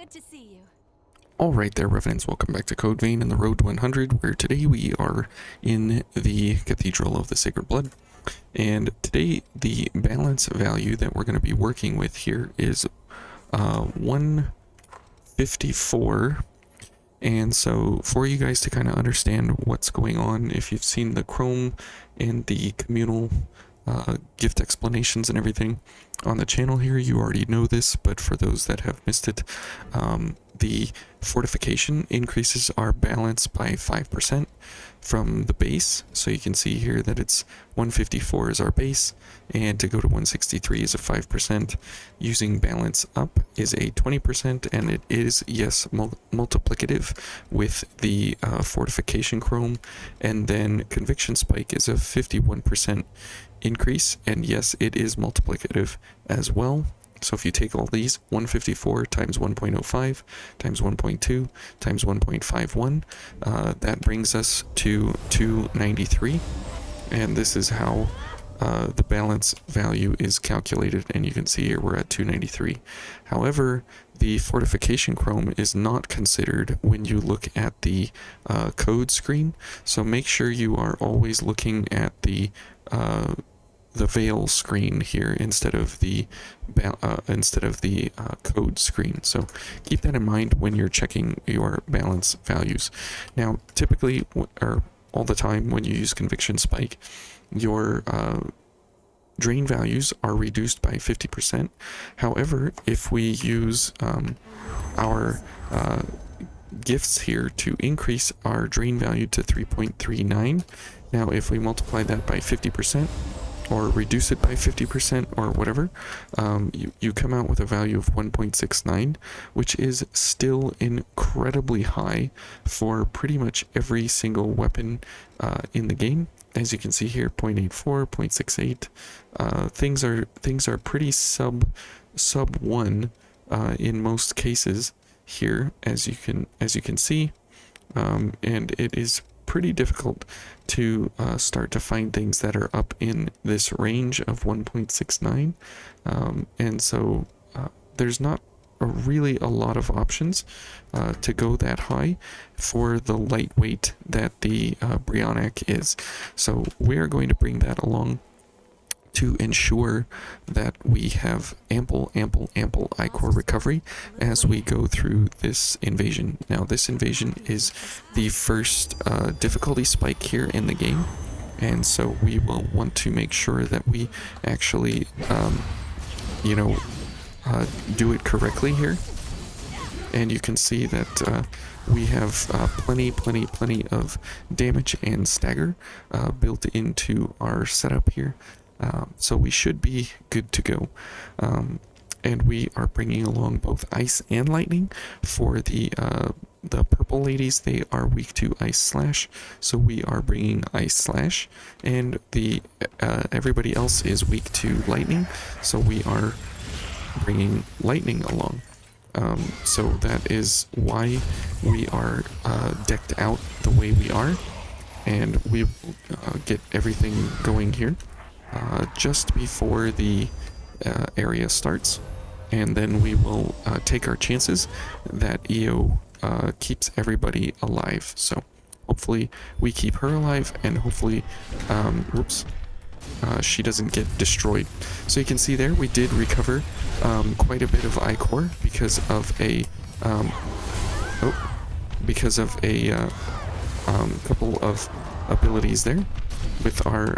Good to see you. Alright there, Revenants, welcome back to Code Vein and the Road to 100, where today we are in the Cathedral of the Sacred Blood. And today, the balance value that we're going to be working with here is 154. And so, for you guys to kind of understand what's going on, if you've seen the Chrome and the communal gift explanations and everything on the channel here, you already know this, but for those that have missed it, the fortification increases our balance by 5% from the base. So you can see here that it's 154 is our base, and to go to 163 is a 5%. Using balance up is a 20%, and it is, yes, multiplicative with the fortification chrome. And then conviction spike is a 51% increase, and yes, it is multiplicative as well. So if you take all these, 154 times 1.05 times 1.2 times 1.51, that brings us to 293. And this is how the balance value is calculated. And you can see here we're at 293. However, the fortification chrome is not considered when you look at the code screen. So make sure you are always looking at the veil screen here instead of the code screen. So keep that in mind when you're checking your balance values. Now, typically, or all the time, when you use conviction spike, your drain values are reduced by 50%. However, if we use our gifts here to increase our drain value to 3.39, now if we multiply that by 50%, or reduce it by 50% or whatever, you come out with a value of 1.69, which is still incredibly high for pretty much every single weapon in the game. As you can see here, 0.84, 0.68, things are pretty sub 1 in most cases here, as you can see, and it is pretty difficult to start to find things that are up in this range of 1.69, and so there's not really a lot of options to go that high for the lightweight that the Brionac is. So we're going to bring that along to ensure that we have ample ichor recovery as we go through this invasion. Now, this invasion is the first difficulty spike here in the game, and so we will want to make sure that we actually, do it correctly here. And you can see that we have plenty of damage and stagger built into our setup here. So we should be good to go. And we are bringing along both ice and lightning. For the purple ladies, they are weak to ice slash, so we are bringing ice slash, and the everybody else is weak to lightning, so we are bringing lightning along. So that is why we are decked out the way we are, and we get everything going here just before the area starts, and then we will take our chances that EO keeps everybody alive. So hopefully we keep her alive, and hopefully she doesn't get destroyed. So you can see there we did recover quite a bit of ichor because of a couple of abilities there with our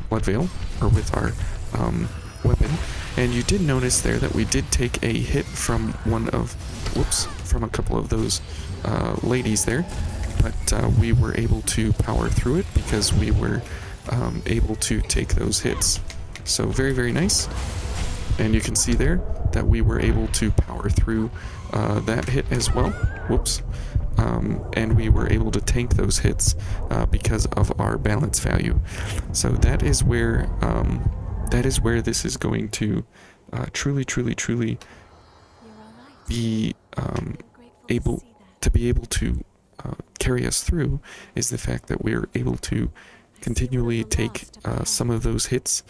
blood veil, or with our weapon. And you did notice there that we did take a hit from from a couple of those ladies there, but we were able to power through it because we were able to take those hits. So very nice. And you can see there that we were able to power through that hit as well. And we were able to tank those hits because of our balance value. So that is where this is going to truly be able to carry us through, is the fact that we're able to continually take some of those hits.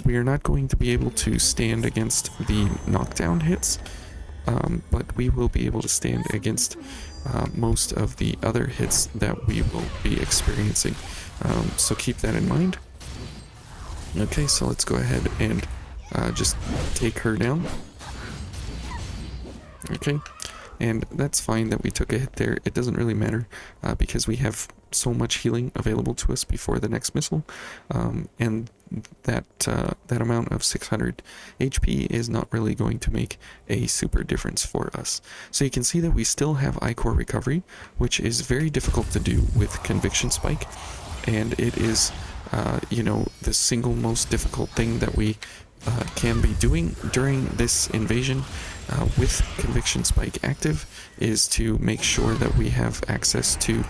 We are not going to be able to stand against the knockdown hits but we will be able to stand against most of the other hits that we will be experiencing. So keep that in mind. Okay, so let's go ahead and just take her down. Okay, and that's fine that we took a hit there. It doesn't really matter because we have so much healing available to us before the next missile, and that amount of 600 HP is not really going to make a super difference for us. So you can see that we still have ichor recovery, which is very difficult to do with Conviction Spike, and it is you know, the single most difficult thing that we can be doing during this invasion with Conviction Spike active is to make sure that we have access to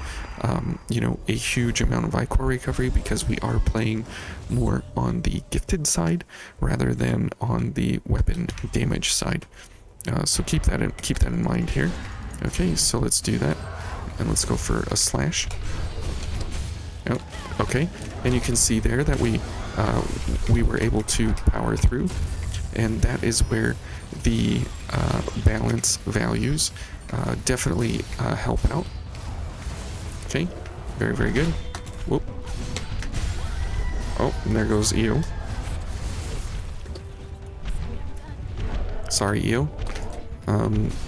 you know, a huge amount of ichor recovery, because we are playing more on the gifted side rather than on the weapon damage side. So keep that in mind here. Okay, so let's do that, and let's go for a slash. Oh, okay, and you can see there that we were able to power through, and that is where the balance values definitely help out. Okay, very, very good. Whoop. Oh, and there goes EO. Sorry, EO.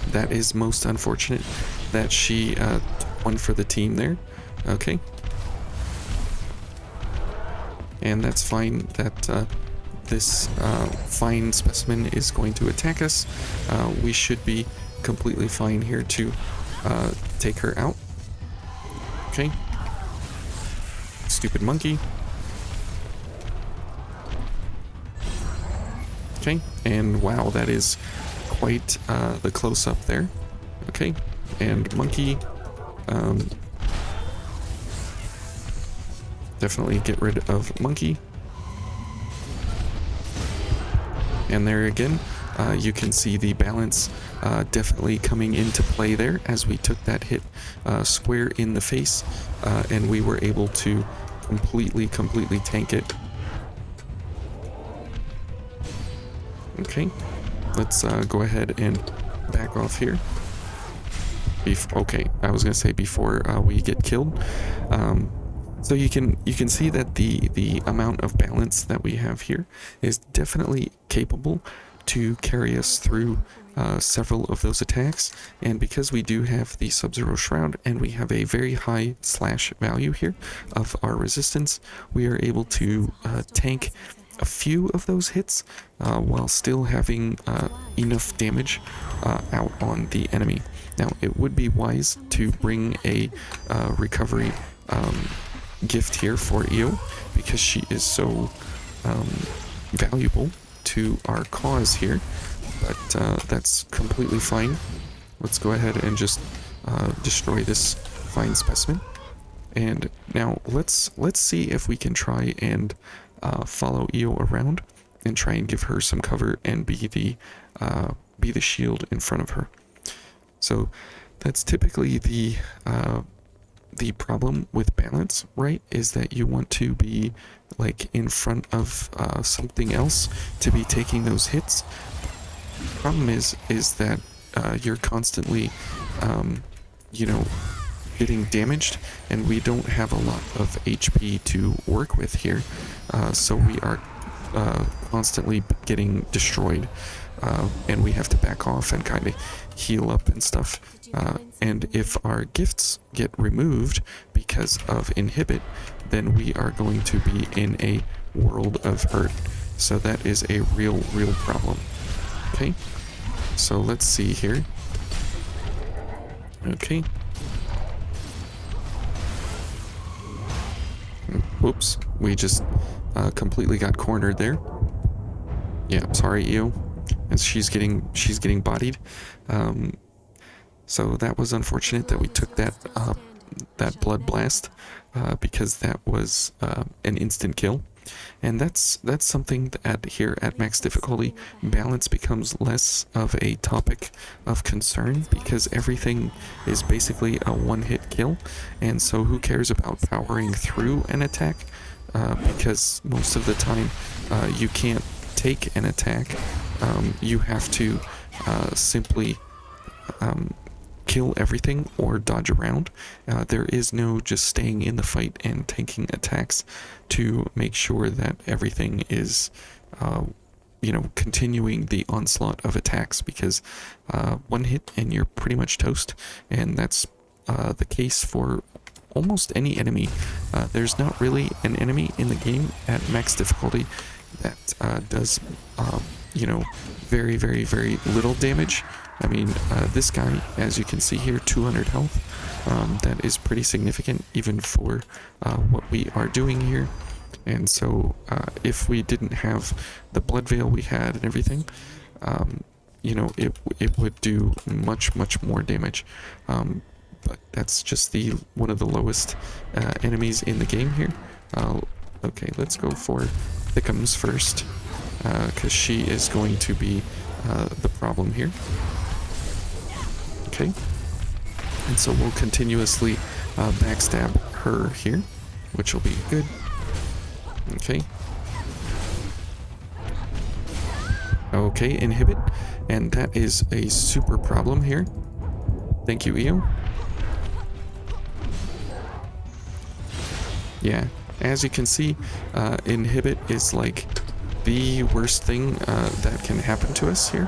That is most unfortunate that she won for the team there. Okay. And that's fine that this fine specimen is going to attack us. We should be completely fine here to take her out. Okay. Stupid monkey. Okay, and wow, that is quite the close-up there. Okay, and monkey. Definitely get rid of monkey. And there again, you can see the balance definitely coming into play there as we took that hit square in the face, and we were able to completely tank it. Okay, let's go ahead and back off here. Okay, I was gonna say before we get killed. So you can see that the amount of balance that we have here is definitely capable to carry us through several of those attacks, and because we do have the Sub-Zero Shroud and we have a very high slash value here of our resistance, we are able to tank a few of those hits while still having enough damage out on the enemy. Now, it would be wise to bring a recovery gift here for Io, because she is so valuable to our cause here, but that's completely fine. Let's go ahead and just destroy this fine specimen. And now let's see if we can try and follow Io around and try and give her some cover and be the shield in front of her. So that's typically the problem with balance, right? Is that you want to be like in front of something else to be taking those hits. The problem is that you're constantly you know, getting damaged, and we don't have a lot of HP to work with here, so we are constantly getting destroyed, and we have to back off and kind of heal up and stuff, and if our gifts get removed because of inhibit, then we are going to be in a world of hurt. So that is a real problem. Okay, so let's see here. Okay. Whoops, we just completely got cornered there. Yeah, sorry, Io. As she's getting bodied. So that was unfortunate that we took that blood blast, because that was an instant kill. And that's something that here at max difficulty, balance becomes less of a topic of concern, because everything is basically a one-hit kill, and so who cares about powering through an attack, because most of the time you can't take an attack. You have to simply kill everything or dodge around. There is no just staying in the fight and tanking attacks to make sure that everything is, continuing the onslaught of attacks, because one hit and you're pretty much toast, and that's the case for almost any enemy. There's not really an enemy in the game at max difficulty that does, very, very, very little damage. I mean, this guy, as you can see here, 200 health. That is pretty significant even for what we are doing here. And so if we didn't have the blood veil we had and everything, it would do much, much more damage. But that's just one of the lowest enemies in the game here. Okay, let's go for Thickums first, because she is going to be the problem here. Okay, and so we'll continuously backstab her here, which will be good. Okay. Okay, inhibit, and that is a super problem here. Thank you, Io. Yeah, as you can see, inhibit is like the worst thing that can happen to us here.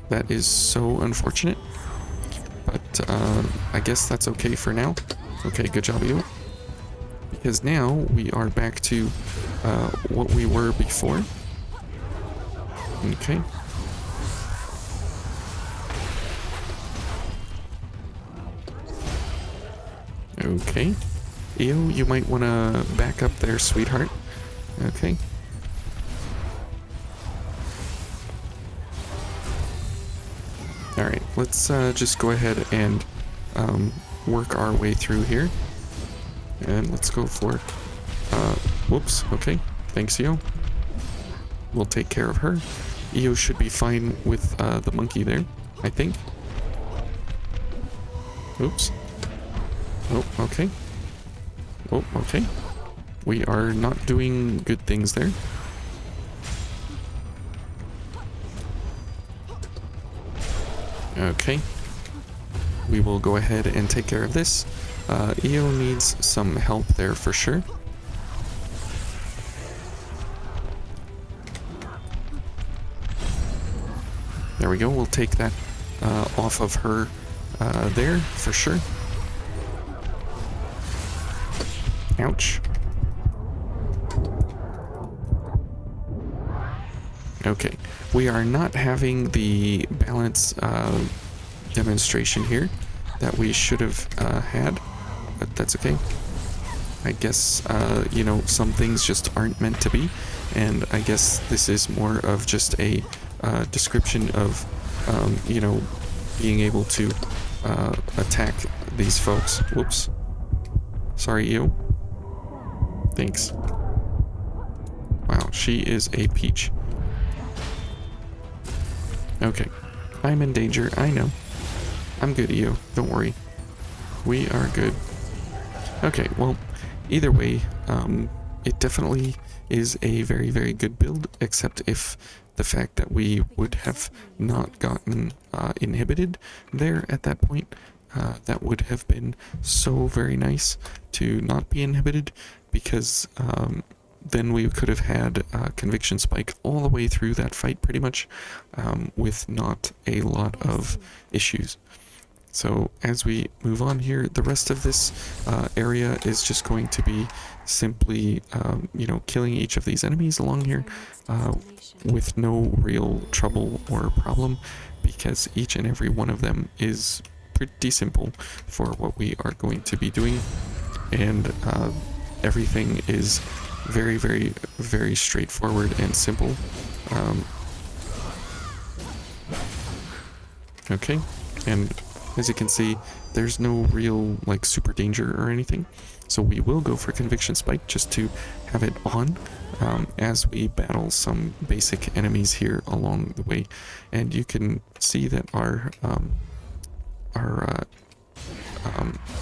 That is so unfortunate, but I guess that's okay for now. Okay, good job, Io. Because now we are back to what we were before. Okay. Okay. Io, you might want to back up there, sweetheart. Okay. Alright, let's just go ahead and work our way through here. And let's go for... whoops, okay. Thanks, Io. We'll take care of her. Io should be fine with the monkey there, I think. Oops. Oh, okay. Oh, okay. We are not doing good things there. Okay. We will go ahead and take care of this. Io needs some help there for sure. There we go. We'll take that off of her there for sure. Ouch. Okay, we are not having the balance demonstration here that we should have had, but that's okay. I guess, some things just aren't meant to be, and I guess this is more of just a description of, being able to attack these folks. Whoops. Sorry, Io. Thanks. Wow, she is a peach. Okay. I'm in danger, I know. I'm good, Io. Don't worry. We are good. Okay, well, either way, it definitely is a very, very good build, except if the fact that we would have not gotten inhibited there at that point, that would have been so very nice to not be inhibited, because then we could have had Conviction Spike all the way through that fight pretty much, with not a lot of issues. So as we move on here, the rest of this area is just going to be simply, killing each of these enemies along here with no real trouble or problem, because each and every one of them is pretty simple for what we are going to be doing, and everything is very, very, very straightforward and simple. Okay, and as you can see, there's no real super danger or anything, so we will go for Conviction Spike just to have it on as we battle some basic enemies here along the way. And you can see that our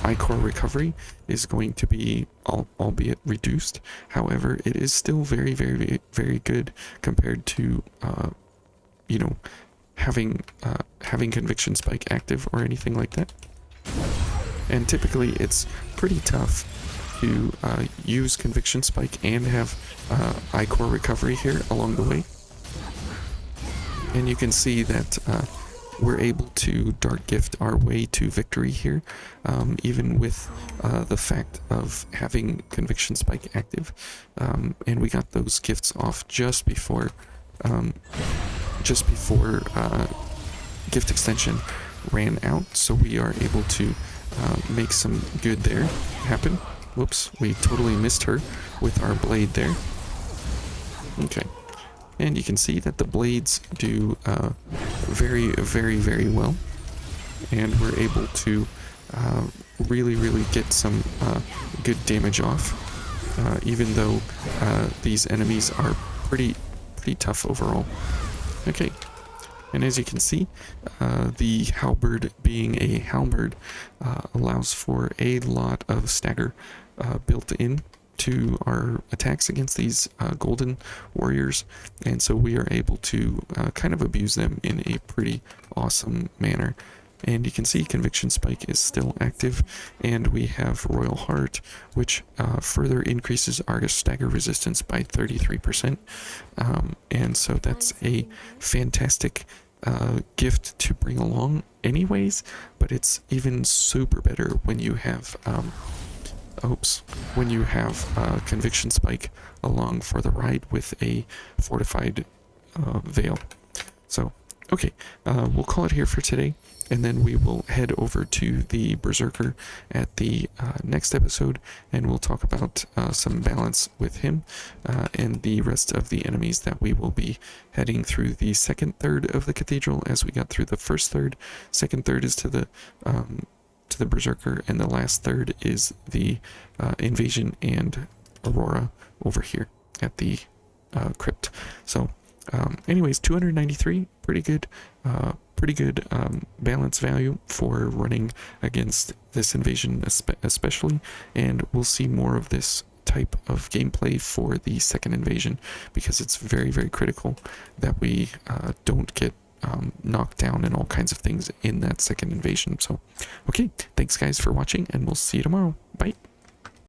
ichor recovery is going to be albeit reduced. However, it is still very, very, very good compared to you know, having conviction spike active or anything like that. And typically it's pretty tough to use conviction spike and have ichor recovery here along the way. And you can see that we're able to Dark Gift our way to victory here, even with the fact of having Conviction Spike active. And we got those gifts off just before gift extension ran out, so we are able to make some good there happen. Whoops, we totally missed her with our blade there. Okay. And you can see that the blades do very, very, very well. And we're able to really get some good damage off. Even though these enemies are pretty tough overall. Okay. And as you can see, the halberd being a halberd allows for a lot of stagger built in to our attacks against these golden warriors, and so we are able to kind of abuse them in a pretty awesome manner. And you can see Conviction Spike is still active, and we have Royal Heart, which further increases our stagger resistance by 33%. And so that's a fantastic gift to bring along anyways, but it's even super better when you have Conviction Spike along for the ride with a fortified veil. So, okay, we'll call it here for today, and then we will head over to the Berserker at the next episode, and we'll talk about some balance with him and the rest of the enemies that we will be heading through the second third of the cathedral, as we got through the first third. Second third is to the Berserker, and the last third is the Invasion and Aurora over here at the crypt. So anyways, 293, pretty good balance value for running against this invasion especially, and we'll see more of this type of gameplay for the second invasion, because it's very, very critical that we don't get knocked down and all kinds of things in that second invasion. So, okay, thanks guys for watching, and we'll see you tomorrow.